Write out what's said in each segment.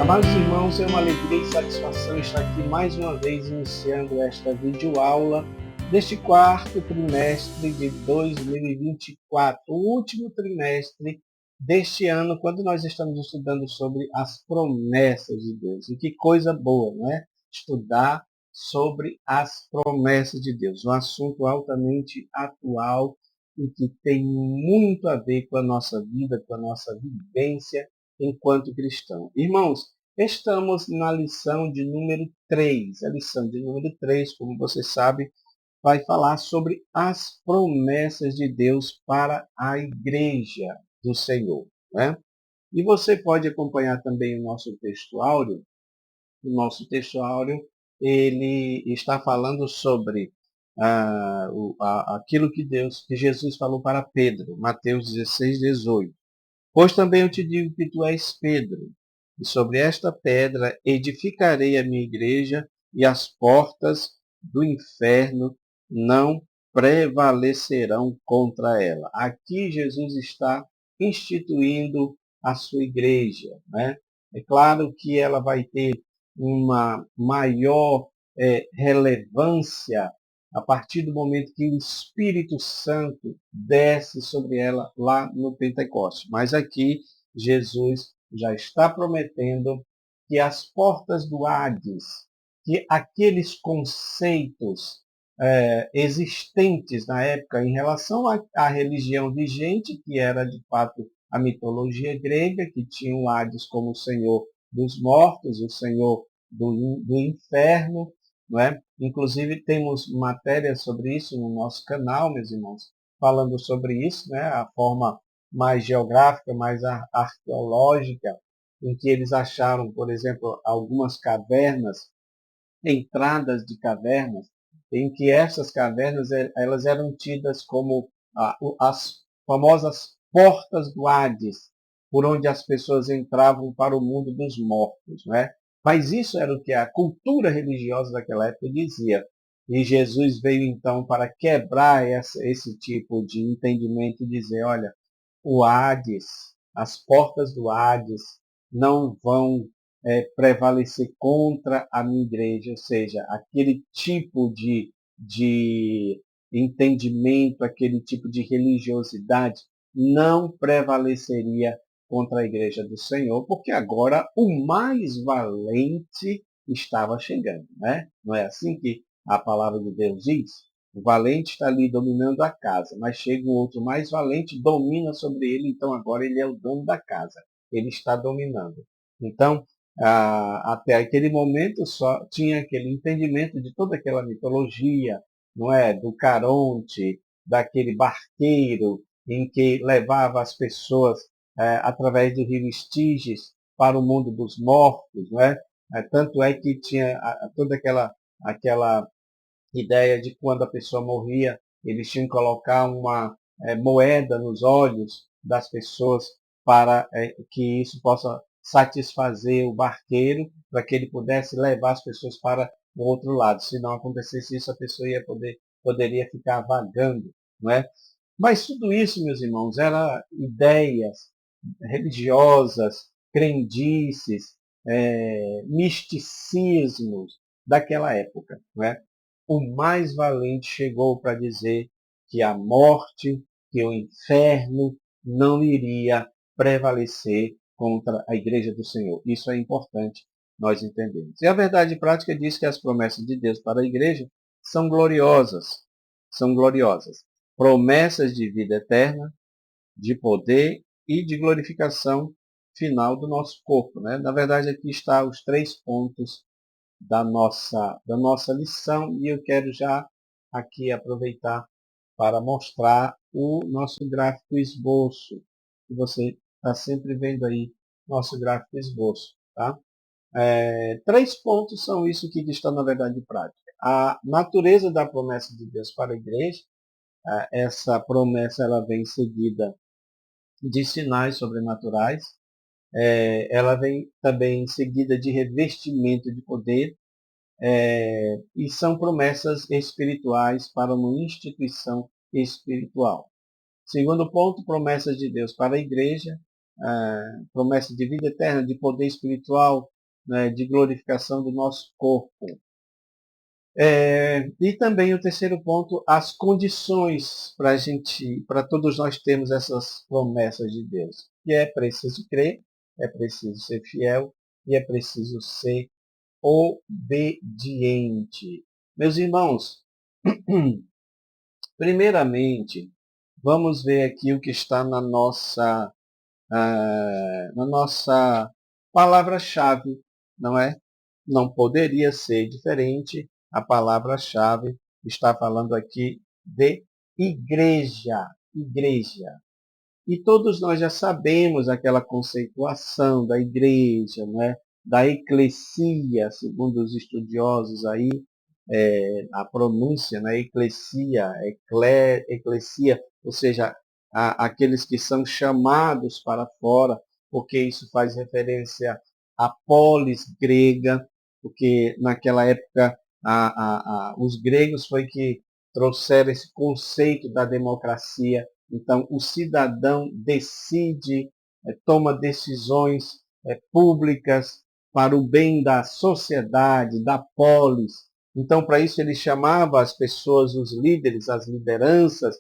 Amados irmãos, é uma alegria e satisfação estar aqui mais uma vez iniciando esta videoaula deste quarto trimestre de 2024, o último trimestre deste ano, quando nós estamos estudando sobre as promessas de Deus. E que coisa boa, não é? Estudar sobre as promessas de Deus, um assunto altamente atual e que tem muito a ver com a nossa vida, com a nossa vivência enquanto cristão. Irmãos, estamos na lição de número 3. A lição de número 3, como você sabe, vai falar sobre as promessas de Deus para a igreja do Senhor, né? E você pode acompanhar também o nosso textuário. O nosso textuário, ele está falando sobre aquilo que Jesus falou para Pedro, Mateus 16, 18. Pois também eu te digo que tu és Pedro, e sobre esta pedra edificarei a minha igreja, e as portas do inferno não prevalecerão contra ela. Aqui Jesus está instituindo a sua igreja, né? É claro que ela vai ter uma maior relevância a partir do momento que o Espírito Santo desce sobre ela lá no Pentecostes. Mas aqui Jesus já está prometendo que as portas do Hades, que aqueles conceitos existentes na época em relação à religião vigente, que era de fato a mitologia grega, que tinha o Hades como o Senhor dos mortos, o Senhor do inferno, não é? Inclusive, temos matéria sobre isso no nosso canal, meus irmãos, falando sobre isso, né? A forma mais geográfica, mais arqueológica, em que eles acharam, por exemplo, algumas cavernas, entradas de cavernas, em que essas cavernas elas eram tidas como as famosas portas do Hades, por onde as pessoas entravam para o mundo dos mortos, né? Mas isso era o que a cultura religiosa daquela época dizia. E Jesus veio então para quebrar esse tipo de entendimento e dizer, olha, o Hades, as portas do Hades não vão prevalecer contra a minha igreja, ou seja, aquele tipo de entendimento, aquele tipo de religiosidade não prevaleceria contra a igreja do Senhor, porque agora o mais valente estava chegando, né? Não é assim que a palavra de Deus diz? O valente está ali dominando a casa, mas chega um outro mais valente, domina sobre ele, então agora ele é o dono da casa. Ele está dominando. Então, até aquele momento só tinha aquele entendimento de toda aquela mitologia, não é? Do Caronte, daquele barqueiro em que levava as pessoas através do rio Estígies para o mundo dos mortos, não é? Tanto é que tinha toda aquela ideia de quando a pessoa morria, eles tinham que colocar uma moeda nos olhos das pessoas para que isso possa satisfazer o barqueiro, para que ele pudesse levar as pessoas para o outro lado. Se não acontecesse isso, a pessoa poderia ficar vagando, não é? Mas tudo isso, meus irmãos, eram ideias religiosas, crendices, misticismos daquela época, não é? O mais valente chegou para dizer que a morte, que o inferno não iria prevalecer contra a igreja do Senhor. Isso é importante nós entendermos. E a verdade prática diz que as promessas de Deus para a igreja são gloriosas. São gloriosas. Promessas de vida eterna, de poder e de glorificação final do nosso corpo, né? Na verdade, aqui está os 3 pontos da nossa lição e eu quero já aqui aproveitar para mostrar o nosso gráfico esboço, que você está sempre vendo aí nosso gráfico esboço. Tá? 3 pontos são isso que está na verdade prática. A natureza da promessa de Deus para a igreja, essa promessa ela vem seguida de sinais sobrenaturais, ela vem também seguida de revestimento de poder, e são promessas espirituais para uma instituição espiritual. Segundo ponto, promessas de Deus para a igreja. promessa de vida eterna, de poder espiritual, né, de glorificação do nosso corpo. E também o terceiro ponto, as condições para todos nós termos essas promessas de Deus. Que é preciso crer, é preciso ser fiel e é preciso ser obediente. Meus irmãos, primeiramente, vamos ver aqui o que está na nossa palavra-chave, não é? Não poderia ser diferente. A palavra-chave está falando aqui de igreja. Igreja. E todos nós já sabemos aquela conceituação da igreja, né? Da eclesia, segundo os estudiosos aí, a pronúncia, né? Eclesia, eclesia, ou seja, aqueles que são chamados para fora, porque isso faz referência à polis grega, porque naquela época os gregos foi que trouxeram esse conceito da democracia. Então, o cidadão decide, toma decisões públicas para o bem da sociedade, da polis. Então, para isso, ele chamava as pessoas, os líderes, as lideranças,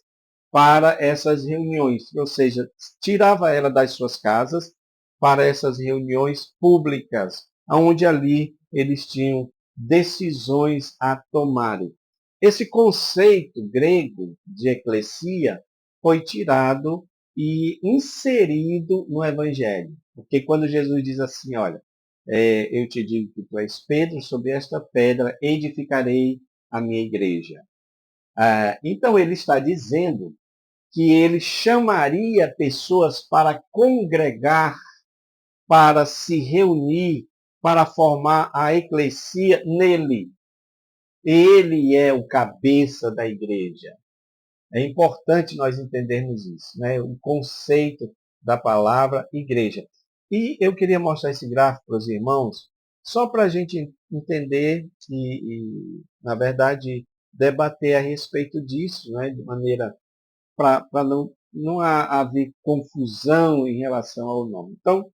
para essas reuniões, ou seja, tirava ela das suas casas para essas reuniões públicas, onde ali eles tinham decisões a tomarem. Esse conceito grego de eclesia foi tirado e inserido no Evangelho. Porque quando Jesus diz assim, olha, eu te digo que tu és Pedro, sobre esta pedra edificarei a minha igreja. Então ele está dizendo que ele chamaria pessoas para congregar, para se reunir, para formar a eclesia nele. Ele é o cabeça da igreja. É importante nós entendermos isso, né? O conceito da palavra igreja. E eu queria mostrar esse gráfico para os irmãos, só para a gente entender na verdade, debater a respeito disso, né? De maneira para não haver confusão em relação ao nome. Então,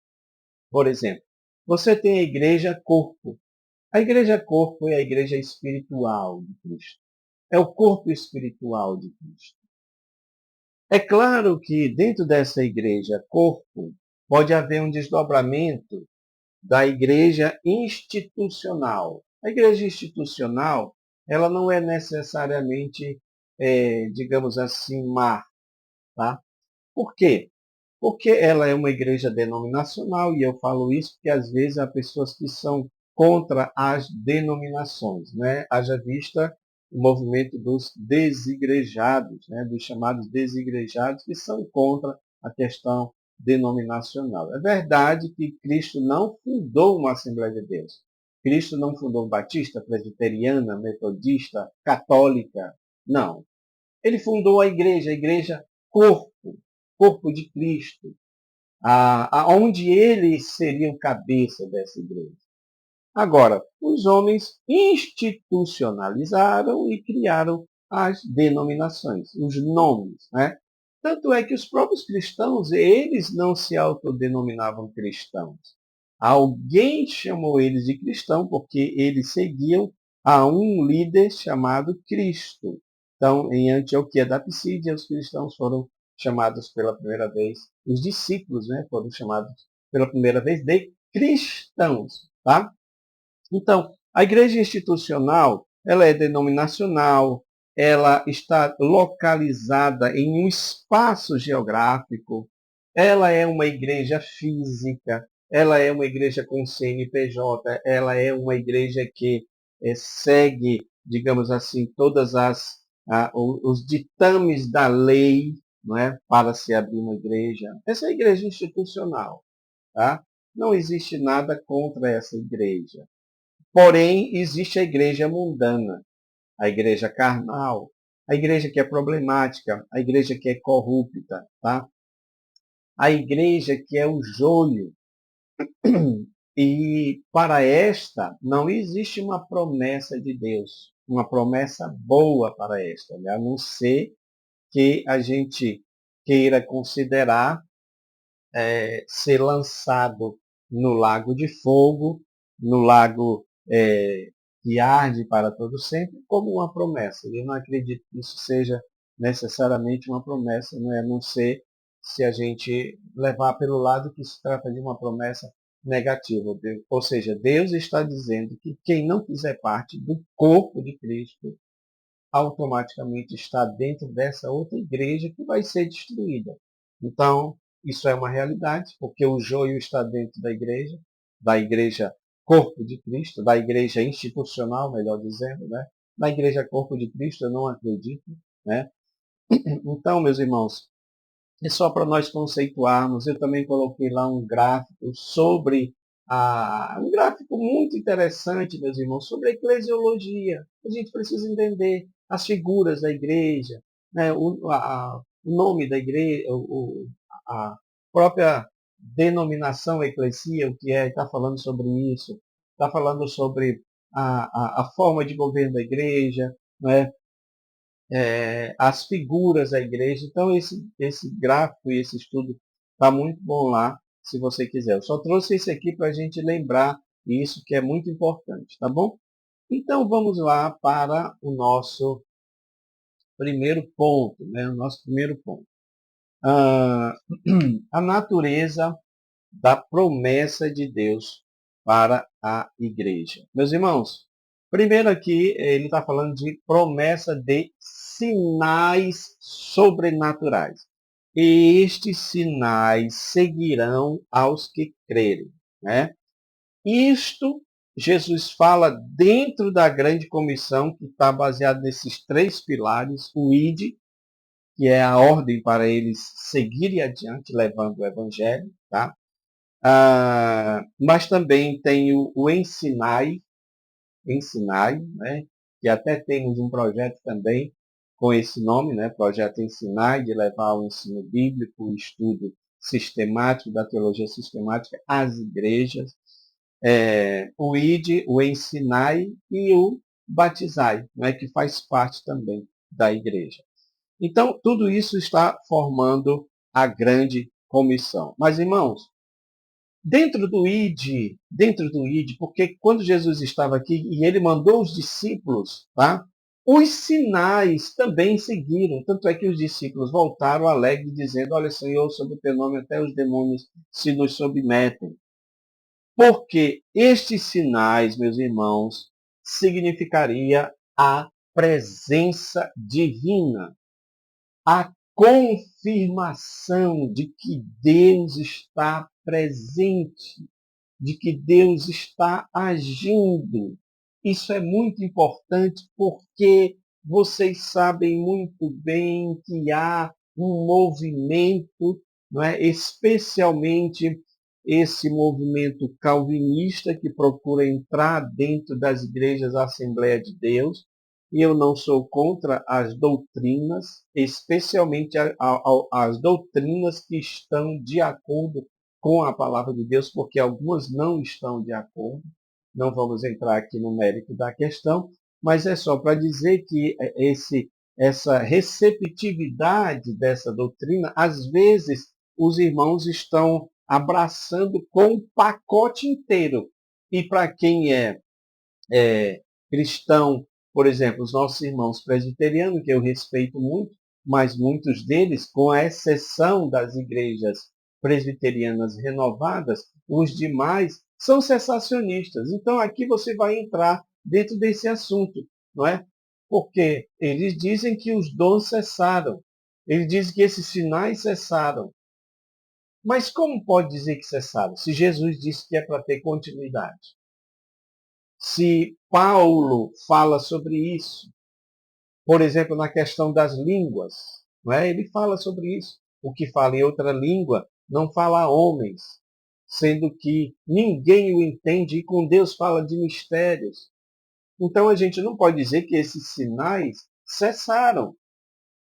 por exemplo, você tem a igreja corpo. A igreja corpo é a igreja espiritual de Cristo. É o corpo espiritual de Cristo. É claro que dentro dessa igreja corpo pode haver um desdobramento da igreja institucional. A igreja institucional, ela não é necessariamente, digamos assim, má, tá? Por quê? Porque ela é uma igreja denominacional, e eu falo isso porque às vezes há pessoas que são contra as denominações, né? Haja vista o movimento dos desigrejados, né? Dos chamados desigrejados, que são contra a questão denominacional. É verdade que Cristo não fundou uma Assembleia de Deus. Cristo não fundou batista, presbiteriana, metodista, católica. Não. Ele fundou a igreja corpo, corpo de Cristo, onde ele seria o cabeça dessa igreja. Agora, os homens institucionalizaram e criaram as denominações, os nomes, né? Tanto é que os próprios cristãos, eles não se autodenominavam cristãos. Alguém chamou eles de cristão porque eles seguiam a um líder chamado Cristo. Então, em Antioquia da Psídia, os cristãos foram chamados pela primeira vez, os discípulos, né, foram chamados pela primeira vez de cristãos. Tá? Então, a igreja institucional, ela é denominacional, ela está localizada em um espaço geográfico, ela é uma igreja física, ela é uma igreja com CNPJ, ela é uma igreja que segue, digamos assim, todas os ditames da lei, não é, para se abrir uma igreja. Essa é a igreja institucional. Tá? Não existe nada contra essa igreja. Porém, existe a igreja mundana, a igreja carnal, a igreja que é problemática, a igreja que é corrupta, tá? A igreja que é o joio. E para esta não existe uma promessa de Deus, uma promessa boa para esta, né? A não ser que a gente queira considerar ser lançado no lago de fogo, no lago que arde para todo sempre, como uma promessa. Eu não acredito que isso seja necessariamente uma promessa, não é, a não ser se a gente levar pelo lado que se trata de uma promessa negativa. Ou seja, Deus está dizendo que quem não fizer parte do corpo de Cristo automaticamente está dentro dessa outra igreja que vai ser destruída. Então, isso é uma realidade, porque o joio está dentro da igreja corpo de Cristo, da igreja institucional, melhor dizendo, né? Na igreja corpo de Cristo eu não acredito, né? Então, meus irmãos, é só para nós conceituarmos, eu também coloquei lá um gráfico sobre um gráfico muito interessante, meus irmãos, sobre a eclesiologia. A gente precisa entender as figuras da igreja, né, o nome da igreja, a própria denominação eclesia, o que é, está falando sobre isso, está falando sobre a forma de governo da igreja, né, as figuras da igreja. Então, esse gráfico e esse estudo está muito bom lá, se você quiser. Eu só trouxe esse aqui para a gente lembrar isso, que é muito importante, tá bom? Então, vamos lá para o nosso primeiro ponto, né? O nosso primeiro ponto. A natureza da promessa de Deus para a igreja. Meus irmãos, primeiro aqui ele está falando de promessa de sinais sobrenaturais. E estes sinais seguirão aos que crerem. Né? Isto Jesus fala dentro da grande comissão, que está baseado nesses três pilares, o ID, que é a ordem para eles seguirem adiante, levando o evangelho, tá? Mas também tem o Ensinai, né? Que até temos um projeto também com esse nome, né? Projeto Ensinai, de levar o ensino bíblico, o estudo sistemático da teologia sistemática às igrejas. O ID, o Ensinai e o Batizai, né? Que faz parte também da igreja. Então, tudo isso está formando a grande comissão. Mas, irmãos, dentro do ID, porque quando Jesus estava aqui e ele mandou os discípulos, tá? Os sinais também seguiram. Tanto é que os discípulos voltaram alegres, dizendo: Olha, Senhor, sob o teu nome até os demônios se nos submetem. Porque estes sinais, meus irmãos, significaria a presença divina, a confirmação de que Deus está presente, de que Deus está agindo. Isso é muito importante porque vocês sabem muito bem que há um movimento, não é? Especialmente esse movimento calvinista que procura entrar dentro das igrejas da Assembleia de Deus, e eu não sou contra as doutrinas, especialmente as doutrinas que estão de acordo com a palavra de Deus, porque algumas não estão de acordo. Não vamos entrar aqui no mérito da questão, mas é só para dizer que essa receptividade dessa doutrina, às vezes os irmãos estão abraçando com o pacote inteiro. E para quem é cristão, por exemplo, os nossos irmãos presbiterianos, que eu respeito muito, mas muitos deles, com a exceção das igrejas presbiterianas renovadas, os demais são cessacionistas. Então aqui você vai entrar dentro desse assunto, não é? Porque eles dizem que os dons cessaram. Eles dizem que esses sinais cessaram. Mas como pode dizer que cessaram? Se Jesus disse que é para ter continuidade. Se Paulo fala sobre isso, por exemplo, na questão das línguas, não é? Ele fala sobre isso. O que fala em outra língua não fala a homens, sendo que ninguém o entende e com Deus fala de mistérios. Então a gente não pode dizer que esses sinais cessaram.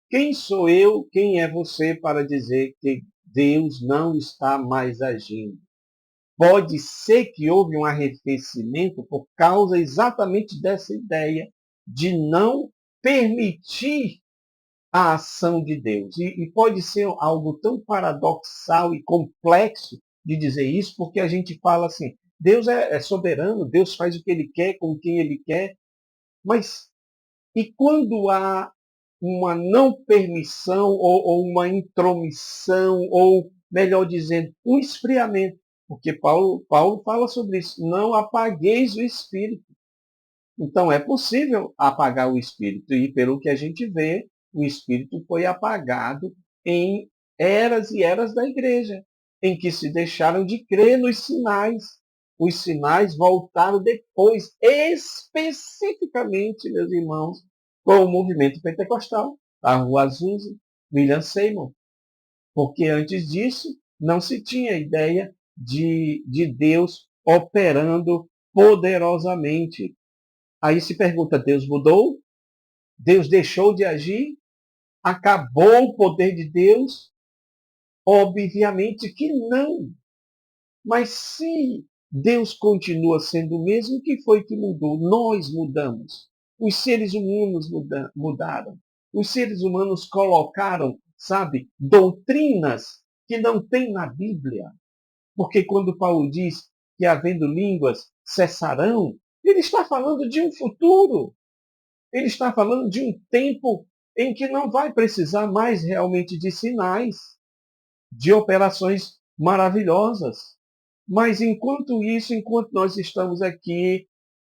Quem sou eu, quem é você para dizer que Deus não está mais agindo? Pode ser que houve um arrefecimento por causa exatamente dessa ideia de não permitir a ação de Deus. E pode ser algo tão paradoxal e complexo de dizer isso, porque a gente fala assim, Deus é soberano, Deus faz o que Ele quer, com quem Ele quer, mas e quando há uma não permissão ou uma intromissão, ou, melhor dizendo, um esfriamento? Porque Paulo fala sobre isso, não apagueis o Espírito. Então é possível apagar o Espírito, e pelo que a gente vê, o Espírito foi apagado em eras e eras da igreja, em que se deixaram de crer nos sinais. Os sinais voltaram depois, especificamente, meus irmãos, com o movimento pentecostal, a Rua Azusa, William Seymour. Porque antes disso, não se tinha ideia de Deus operando poderosamente. Aí se pergunta, Deus mudou? Deus deixou de agir? Acabou o poder de Deus? Obviamente que não. Mas se Deus continua sendo o mesmo, o que foi que mudou? Nós mudamos. Os seres humanos mudaram. Os seres humanos colocaram, sabe, doutrinas que não tem na Bíblia. Porque quando Paulo diz que havendo línguas cessarão, ele está falando de um futuro. Ele está falando de um tempo em que não vai precisar mais realmente de sinais, de operações maravilhosas. Mas enquanto isso, enquanto nós estamos aqui,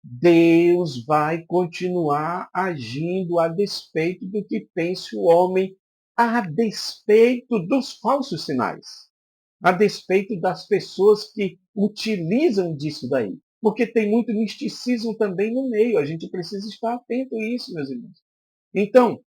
Deus vai continuar agindo a despeito do que pense o homem, a despeito dos falsos sinais, a despeito das pessoas que utilizam disso daí. Porque tem muito misticismo também no meio. A gente precisa estar atento a isso, meus irmãos. Então,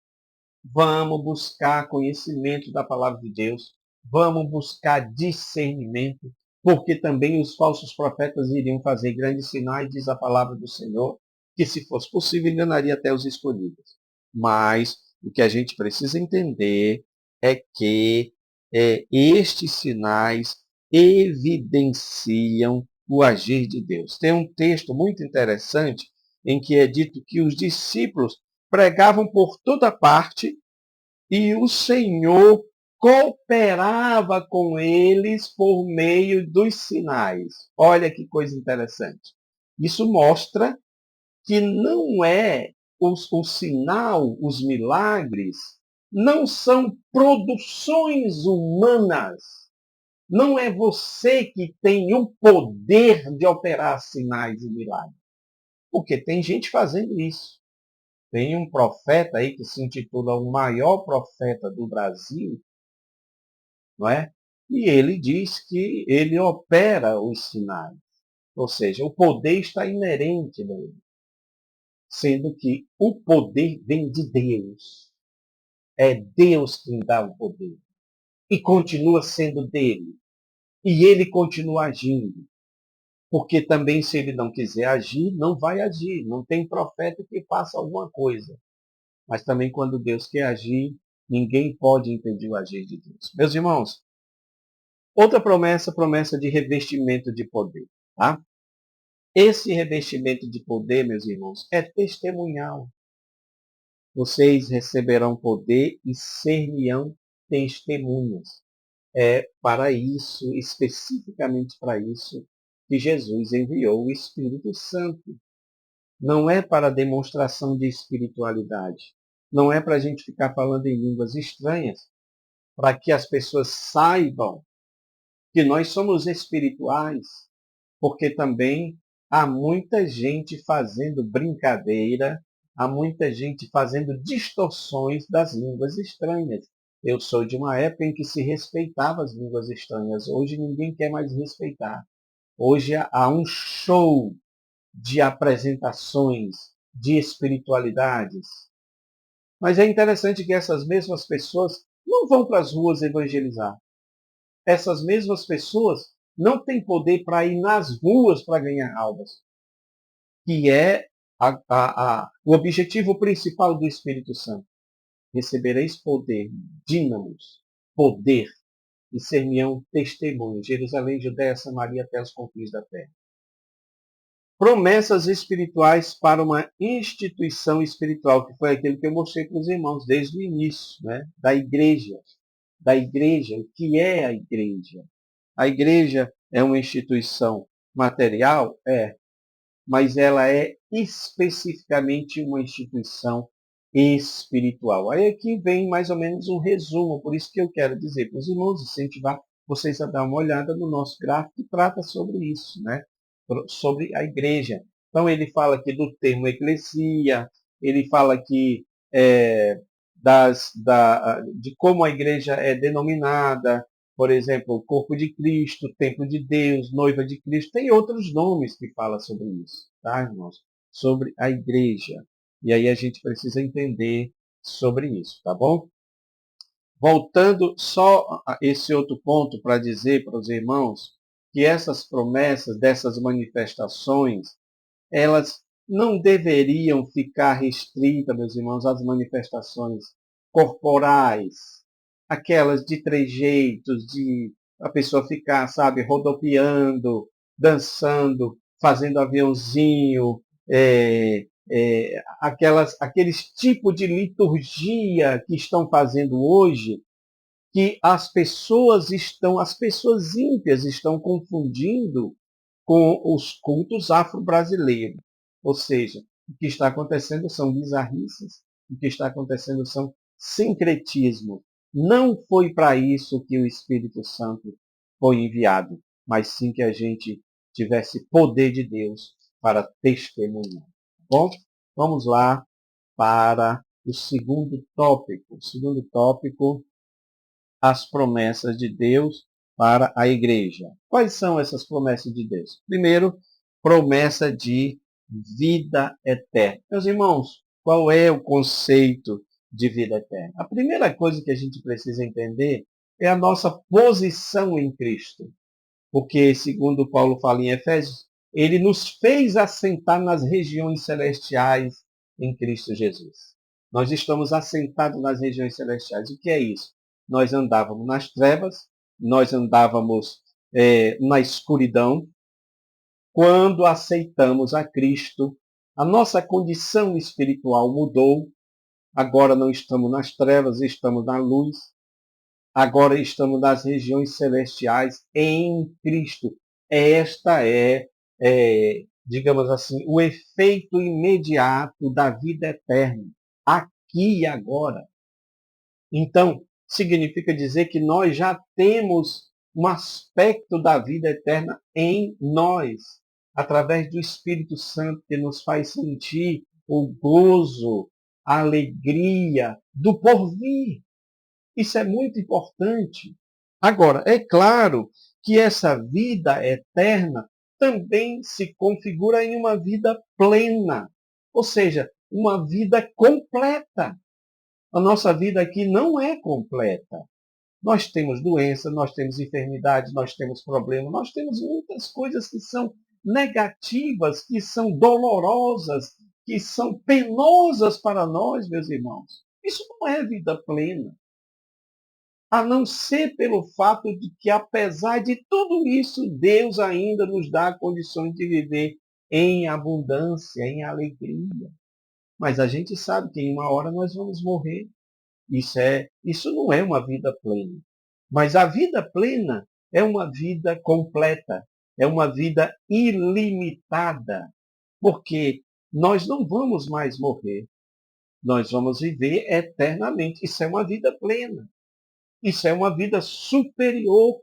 vamos buscar conhecimento da palavra de Deus. Vamos buscar discernimento. Porque também os falsos profetas iriam fazer grandes sinais, diz a palavra do Senhor, que se fosse possível enganaria até os escolhidos. Mas o que a gente precisa entender é que estes sinais evidenciam o agir de Deus. Tem um texto muito interessante em que é dito que os discípulos pregavam por toda parte e o Senhor cooperava com eles por meio dos sinais. Olha que coisa interessante. Isso mostra que não é o sinal, os milagres, não são produções humanas. Não é você que tem o poder de operar sinais e milagres. Porque tem gente fazendo isso. Tem um profeta aí que se intitula o maior profeta do Brasil, não é? E ele diz que ele opera os sinais. Ou seja, o poder está inerente nele. Sendo que o poder vem de Deus. É Deus quem dá o poder. E continua sendo dele. E ele continua agindo. Porque também, se ele não quiser agir, não vai agir. Não tem profeta que faça alguma coisa. Mas também, quando Deus quer agir, ninguém pode impedir o agir de Deus. Meus irmãos, outra promessa, promessa de revestimento de poder. Tá? Esse revestimento de poder, meus irmãos, é testemunhal. Vocês receberão poder e ser-me-ão testemunhas. É para isso, especificamente para isso, que Jesus enviou o Espírito Santo. Não é para demonstração de espiritualidade. Não é para a gente ficar falando em línguas estranhas, para que as pessoas saibam que nós somos espirituais, porque também há muita gente fazendo brincadeira, há muita gente fazendo distorções das línguas estranhas. Eu sou de uma época em que se respeitava as línguas estranhas. Hoje ninguém quer mais respeitar. Hoje há um show de apresentações, de espiritualidades. Mas é interessante que essas mesmas pessoas não vão para as ruas evangelizar. Essas mesmas pessoas não têm poder para ir nas ruas para ganhar almas, que é o objetivo principal do Espírito Santo. Recebereis poder, dínamos, poder, e ser-me-ão testemunho, Jerusalém, Judéia, Samaria, até os confins da terra. promessas espirituais para uma instituição espiritual, que foi aquilo que eu mostrei para os irmãos desde o início, né? Da igreja. Da igreja, o que é a igreja? A igreja é uma instituição material? É, mas ela é especificamente uma instituição espiritual. Aí aqui vem mais ou menos um resumo, por isso que eu quero dizer para os irmãos, incentivar vocês a dar uma olhada no nosso gráfico que trata sobre isso, né? Sobre a igreja. Então ele fala aqui do termo eclesia, ele fala aqui de como a igreja é denominada, por exemplo, o corpo de Cristo, templo de Deus, noiva de Cristo, tem outros nomes que falam sobre isso, tá, irmãos? Sobre a igreja. E aí a gente precisa entender sobre isso, tá bom? Voltando só a esse outro ponto para dizer para os irmãos que essas promessas dessas manifestações, elas não deveriam ficar restritas, meus irmãos, às manifestações corporais, aquelas de trejeitos, de a pessoa ficar, sabe, rodopiando, dançando, fazendo aviãozinho, aqueles tipos de liturgia que estão fazendo hoje, que as pessoas ímpias estão confundindo com os cultos afro-brasileiros. Ou seja, o que está acontecendo são bizarrices, o que está acontecendo são sincretismo. Não foi para isso que o Espírito Santo foi enviado, mas sim que a gente tivesse poder de Deus para testemunhar. Bom, vamos lá para o segundo tópico. O segundo tópico, as promessas de Deus para a igreja. Quais são essas promessas de Deus? Primeiro, promessa de vida eterna. Meus irmãos, qual é o conceito de vida eterna? A primeira coisa que a gente precisa entender é a nossa posição em Cristo. Porque, segundo Paulo fala em Efésios, ele nos fez assentar nas regiões celestiais em Cristo Jesus. Nós estamos assentados nas regiões celestiais. O que é isso? Nós andávamos nas trevas, nós andávamos na escuridão. Quando aceitamos a Cristo, a nossa condição espiritual mudou. Agora não estamos nas trevas, estamos na luz. Agora estamos nas regiões celestiais em Cristo. Esta digamos assim, o efeito imediato da vida eterna, aqui e agora. Então, significa dizer que nós já temos um aspecto da vida eterna em nós, através do Espírito Santo que nos faz sentir o gozo, a alegria do porvir. Isso é muito importante. Agora, é claro que essa vida eterna também se configura em uma vida plena, ou seja, uma vida completa. A nossa vida aqui não é completa. Nós temos doença, nós temos enfermidade, nós temos problemas, nós temos muitas coisas que são negativas, que são dolorosas, que são penosas para nós, meus irmãos. Isso não é vida plena. A não ser pelo fato de que, apesar de tudo isso, Deus ainda nos dá condições de viver em abundância, em alegria. Mas a gente sabe que em uma hora nós vamos morrer. Isso não é uma vida plena. Mas a vida plena é uma vida completa, é uma vida ilimitada, porque nós não vamos mais morrer, nós vamos viver eternamente. Isso é uma vida plena. Isso é uma vida superior.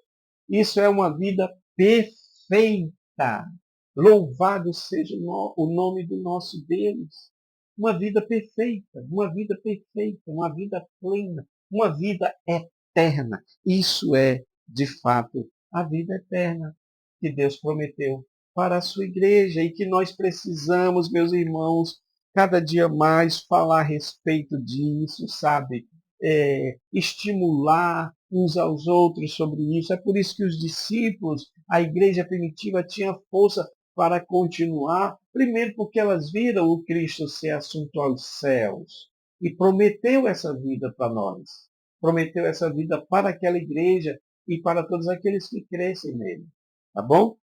Isso é uma vida perfeita. Louvado seja o nome do nosso Deus. Uma vida perfeita, uma vida perfeita, uma vida plena, uma vida eterna. Isso é, de fato, a vida eterna que Deus prometeu para a sua igreja e que nós precisamos, meus irmãos, cada dia mais falar a respeito disso, sabe? Estimular uns aos outros sobre isso. É por isso que os discípulos, a igreja primitiva, tinha força para continuar, primeiro porque elas viram o Cristo ser assunto aos céus e prometeu essa vida para nós. Prometeu essa vida para aquela igreja e para todos aqueles que crescem nele. Tá bom?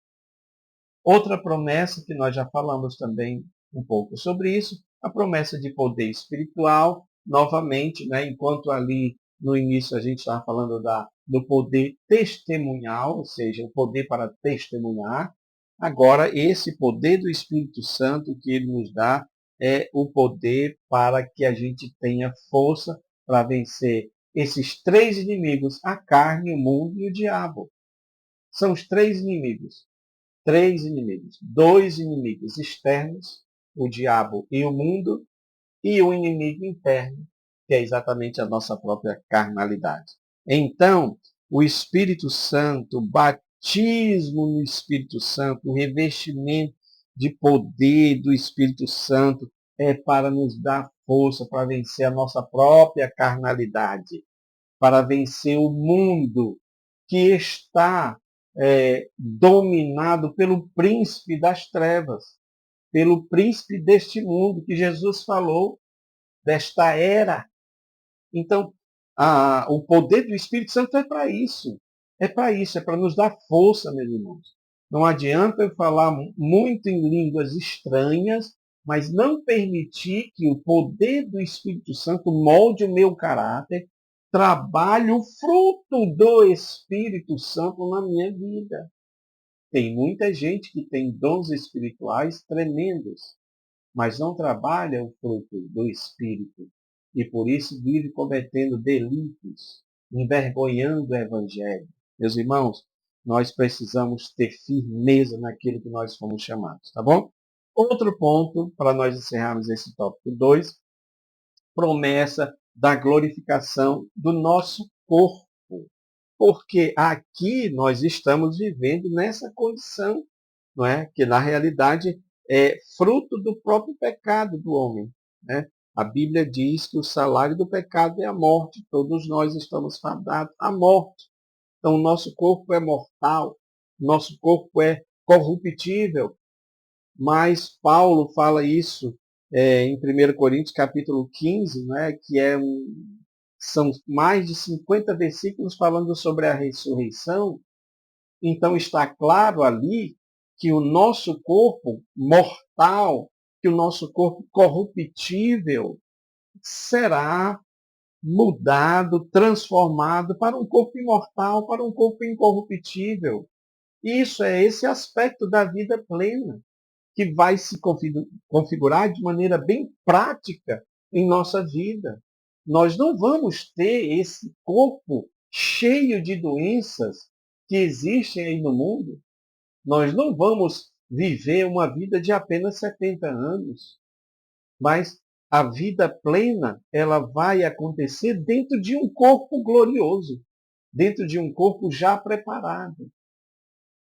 Outra promessa que nós já falamos também um pouco sobre isso, a promessa de poder espiritual, novamente, né, enquanto ali no início a gente estava falando do poder testemunhal, ou seja, o poder para testemunhar, agora esse poder do Espírito Santo que ele nos dá é o poder para que a gente tenha força para vencer esses três inimigos, a carne, o mundo e o diabo. São os três inimigos. Três inimigos. Dois inimigos externos, o diabo e o mundo, e o inimigo interno, que é exatamente a nossa própria carnalidade. Então, o Espírito Santo, o batismo no Espírito Santo, o revestimento de poder do Espírito Santo é para nos dar força para vencer a nossa própria carnalidade, para vencer o mundo que está dominado pelo príncipe das trevas, pelo príncipe deste mundo que Jesus falou, desta era. Então, o poder do Espírito Santo é para isso. É para isso, é para nos dar força, meus irmãos. Não adianta eu falar muito em línguas estranhas, mas não permitir que o poder do Espírito Santo molde o meu caráter, trabalhe o fruto do Espírito Santo na minha vida. Tem muita gente que tem dons espirituais tremendos, mas não trabalha o fruto do Espírito e por isso vive cometendo delitos, envergonhando o Evangelho. Meus irmãos, nós precisamos ter firmeza naquilo que nós fomos chamados, tá bom? Outro ponto, para nós encerrarmos esse tópico 2, promessa da glorificação do nosso corpo. Porque aqui nós estamos vivendo nessa condição, não é? Que na realidade é fruto do próprio pecado do homem, né? A Bíblia diz que o salário do pecado é a morte. Todos nós estamos fadados à morte. Então, o nosso corpo é mortal, nosso corpo é corruptível. Mas Paulo fala isso em 1 Coríntios capítulo 15, né, que são mais de 50 versículos falando sobre a ressurreição. Então está claro ali que o nosso corpo mortal, que o nosso corpo corruptível, será mudado, transformado para um corpo imortal, para um corpo incorruptível. Isso é esse aspecto da vida plena, que vai se configurar de maneira bem prática em nossa vida. Nós não vamos ter esse corpo cheio de doenças que existem aí no mundo. Nós não vamos viver uma vida de apenas 70 anos, mas a vida plena, ela vai acontecer dentro de um corpo glorioso, dentro de um corpo já preparado.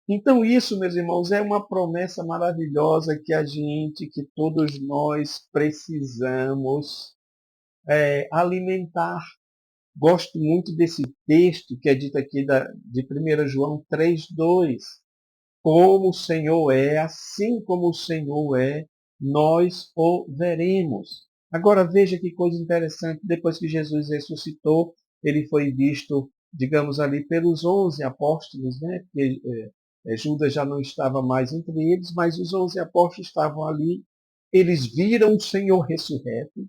Então isso, meus irmãos, é uma promessa maravilhosa que todos nós precisamos alimentar. Gosto muito desse texto que é dito aqui de 1 João 3,2. Como o Senhor é, assim como o Senhor é, nós o veremos. Agora veja que coisa interessante, depois que Jesus ressuscitou, ele foi visto, digamos ali, pelos 11 apóstolos, né? Porque Judas já não estava mais entre eles, mas os 11 apóstolos estavam ali. Eles viram o Senhor ressurreto,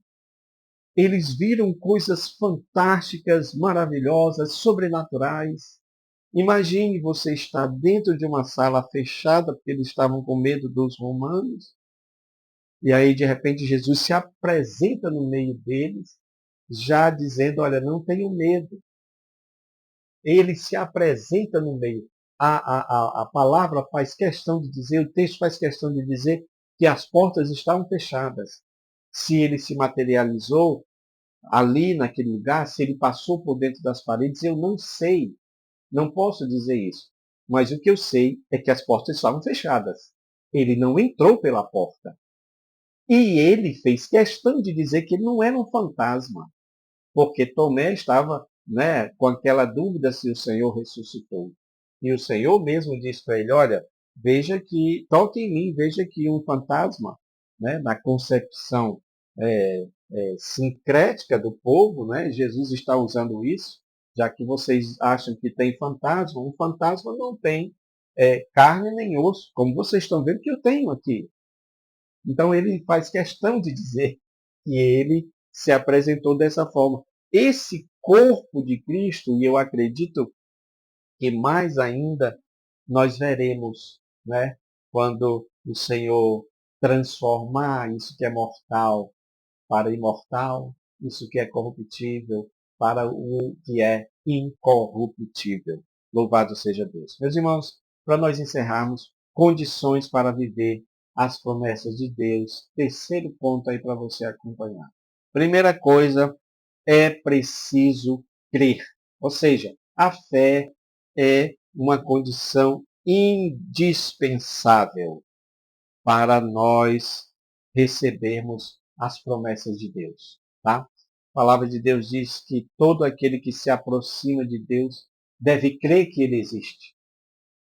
eles viram coisas fantásticas, maravilhosas, sobrenaturais. Imagine você estar dentro de uma sala fechada, porque eles estavam com medo dos romanos, e aí de repente Jesus se apresenta no meio deles, já dizendo, olha, não tenham medo. Ele se apresenta no meio. A palavra faz questão de dizer, o texto faz questão de dizer que as portas estavam fechadas. Se ele se materializou ali naquele lugar, se ele passou por dentro das paredes, eu não sei. Não posso dizer isso. Mas o que eu sei é que as portas estavam fechadas. Ele não entrou pela porta. E ele fez questão de dizer que ele não era um fantasma, porque Tomé estava, né, com aquela dúvida se o Senhor ressuscitou. E o Senhor mesmo disse para ele, olha, veja que, toque em mim, veja que um fantasma, né, na concepção sincrética do povo, né, Jesus está usando isso, já que vocês acham que tem fantasma, um fantasma não tem carne nem osso, como vocês estão vendo que eu tenho aqui. Então ele faz questão de dizer que ele se apresentou dessa forma. Esse corpo de Cristo, e eu acredito que mais ainda nós veremos, né, quando o Senhor transformar isso que é mortal para imortal, isso que é corruptível para o que é incorruptível. Louvado seja Deus. Meus irmãos, para nós encerrarmos, condições para viver as promessas de Deus. Terceiro ponto aí para você acompanhar. Primeira coisa, é preciso crer. Ou seja, a fé é uma condição indispensável para nós recebermos as promessas de Deus. Tá? A palavra de Deus diz que todo aquele que se aproxima de Deus deve crer que ele existe.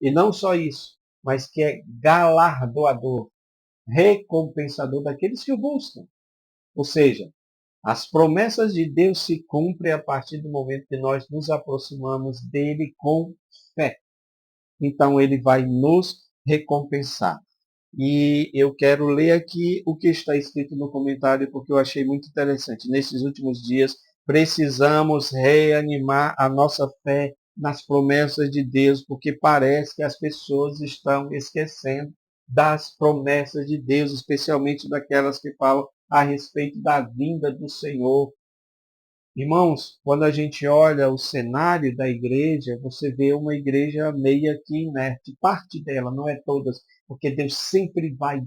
E não só isso, mas que é galardoador, recompensador daqueles que o buscam. Ou seja, as promessas de Deus se cumprem a partir do momento que nós nos aproximamos dele com fé. Então ele vai nos recompensar. E eu quero ler aqui o que está escrito no comentário, porque eu achei muito interessante. Nesses últimos dias, precisamos reanimar a nossa fé nas promessas de Deus, porque parece que as pessoas estão esquecendo das promessas de Deus, especialmente daquelas que falam a respeito da vinda do Senhor. Irmãos, quando a gente olha o cenário da igreja, você vê uma igreja meio que inerte. Parte dela, não é todas, porque Deus sempre vai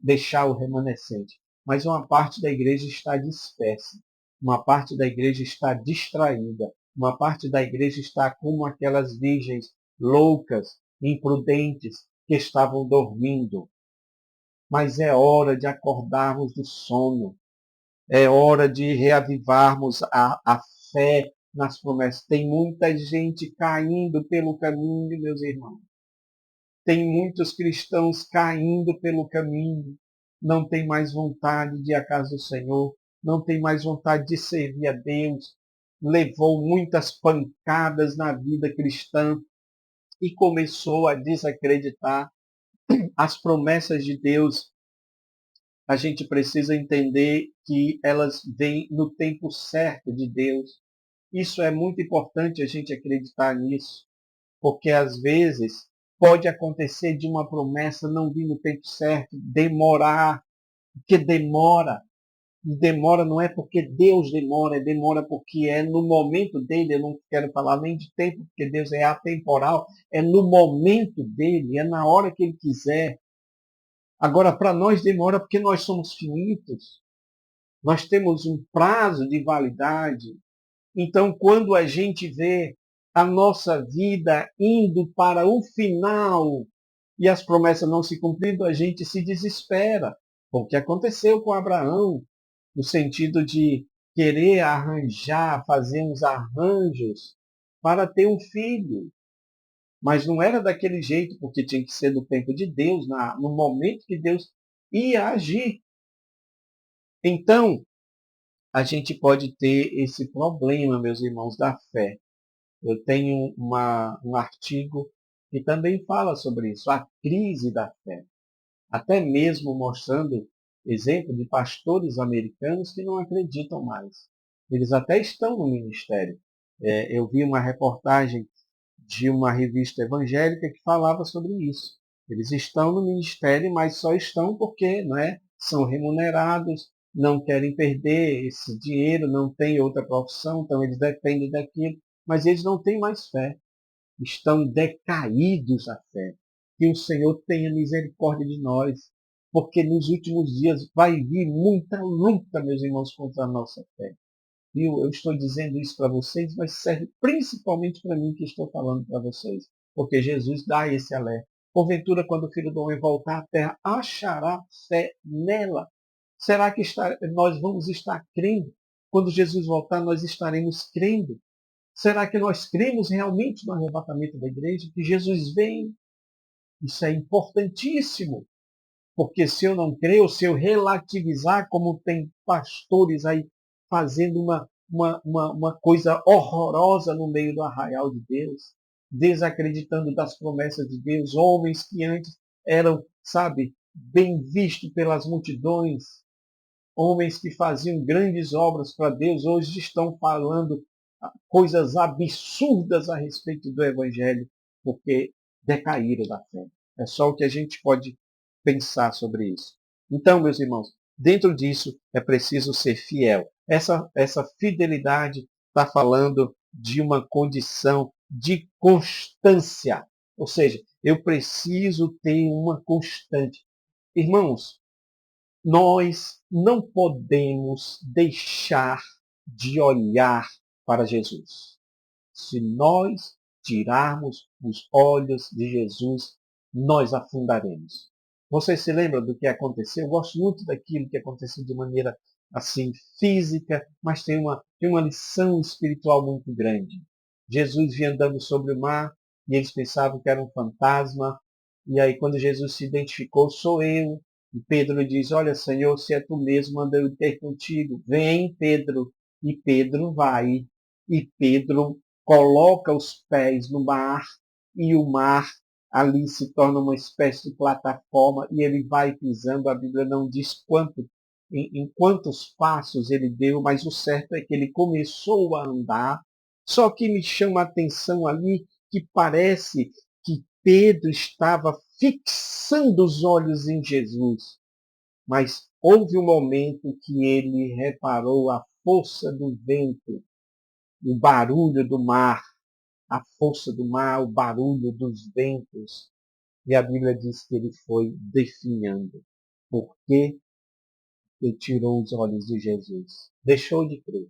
deixar o remanescente. Mas uma parte da igreja está dispersa. Uma parte da igreja está distraída. Uma parte da igreja está como aquelas virgens loucas, imprudentes, que estavam dormindo. Mas é hora de acordarmos do sono. É hora de reavivarmos a fé nas promessas. Tem muita gente caindo pelo caminho, meus irmãos. Tem muitos cristãos caindo pelo caminho. Não tem mais vontade de ir à casa do Senhor. Não tem mais vontade de servir a Deus. Levou muitas pancadas na vida cristã e começou a desacreditar as promessas de Deus. A gente precisa entender que elas vêm no tempo certo de Deus. Isso é muito importante a gente acreditar nisso, porque às vezes pode acontecer de uma promessa não vir no tempo certo, demorar, porque demora. E demora não é porque Deus demora, demora porque é no momento dele. Eu não quero falar nem de tempo, porque Deus é atemporal, é no momento dele, é na hora que ele quiser. Agora, para nós demora porque nós somos finitos. Nós temos um prazo de validade. Então, quando a gente vê a nossa vida indo para o final e as promessas não se cumprindo, a gente se desespera. O que aconteceu com Abraão, no sentido de querer arranjar, fazer uns arranjos para ter um filho. Mas não era daquele jeito, porque tinha que ser do tempo de Deus, no momento que Deus ia agir. Então, a gente pode ter esse problema, meus irmãos, da fé. Eu tenho um artigo que também fala sobre isso, a crise da fé. Até mesmo mostrando exemplo de pastores americanos que não acreditam mais. Eles até estão no ministério. Eu vi uma reportagem de uma revista evangélica que falava sobre isso. Eles estão no ministério, mas só estão porque, não é, são remunerados, não querem perder esse dinheiro, não têm outra profissão, então eles dependem daquilo, mas eles não têm mais fé. Estão decaídos a fé. Que o Senhor tenha misericórdia de nós, porque nos últimos dias vai vir muita luta, meus irmãos, contra a nossa fé. Viu? Eu estou dizendo isso para vocês, mas serve principalmente para mim que estou falando para vocês. Porque Jesus dá esse alerta. Porventura, quando o Filho do Homem voltar à terra, achará fé nela. Será que nós vamos estar crendo? Quando Jesus voltar, nós estaremos crendo? Será que nós cremos realmente no arrebatamento da igreja? Que Jesus vem? Isso é importantíssimo. Porque se eu não crer, ou se eu relativizar, como tem pastores aí fazendo uma coisa horrorosa no meio do arraial de Deus, desacreditando das promessas de Deus, homens que antes eram, sabe, bem vistos pelas multidões, homens que faziam grandes obras para Deus, hoje estão falando coisas absurdas a respeito do Evangelho, porque decaíram da fé. É só o que a gente pode pensar sobre isso. Então, meus irmãos, dentro disso é preciso ser fiel. Essa fidelidade está falando de uma condição de constância. Ou seja, eu preciso ter uma constante. Irmãos, nós não podemos deixar de olhar para Jesus. Se nós tirarmos os olhos de Jesus, nós afundaremos. Você se lembra do que aconteceu? Eu gosto muito daquilo que aconteceu de maneira assim física, mas tem uma lição espiritual muito grande. Jesus vinha andando sobre o mar e eles pensavam que era um fantasma. E aí quando Jesus se identificou, sou eu. E Pedro diz, olha Senhor, se é tu mesmo, manda eu ter contigo. Vem Pedro. E Pedro vai. E Pedro coloca os pés no mar e o mar ali se torna uma espécie de plataforma e ele vai pisando. A Bíblia não diz em quantos passos ele deu, mas o certo é que ele começou a andar. Só que me chama a atenção ali que parece que Pedro estava fixando os olhos em Jesus. Mas houve um momento que ele reparou a força do vento, o barulho do mar, a força do mar, o barulho dos ventos. E a Bíblia diz que ele foi definhando. Porque ele tirou os olhos de Jesus. Deixou de crer.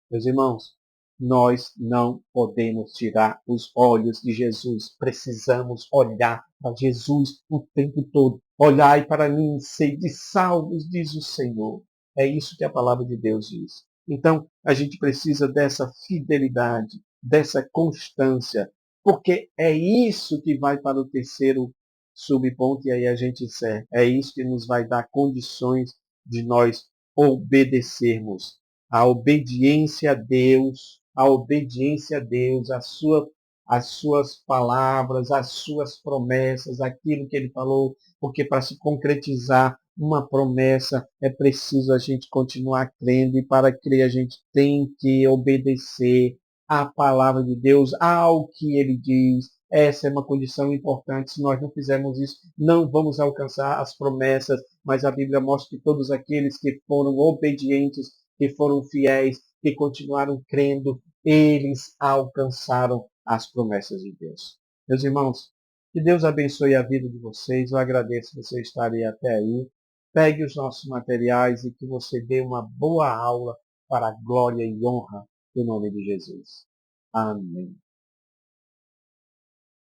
Meus irmãos, nós não podemos tirar os olhos de Jesus. Precisamos olhar para Jesus o tempo todo. Olhai para mim, sede salvos, diz o Senhor. É isso que a palavra de Deus diz. Então, a gente precisa dessa fidelidade, dessa constância, porque é isso que vai para o terceiro subponto, e aí a gente encerra. É isso que nos vai dar condições de nós obedecermos. A obediência a obediência a Deus, as suas palavras, as suas promessas, aquilo que ele falou, porque para se concretizar uma promessa é preciso a gente continuar crendo, e para crer a gente tem que obedecer à palavra de Deus, ao que ele diz. Essa é uma condição importante. Se nós não fizermos isso, não vamos alcançar as promessas, mas a Bíblia mostra que todos aqueles que foram obedientes, que foram fiéis, que continuaram crendo, eles alcançaram as promessas de Deus. Meus irmãos, que Deus abençoe a vida de vocês. Eu agradeço você estar até aí. Pegue os nossos materiais e que você dê uma boa aula para a glória e honra do nome de Jesus. Amém.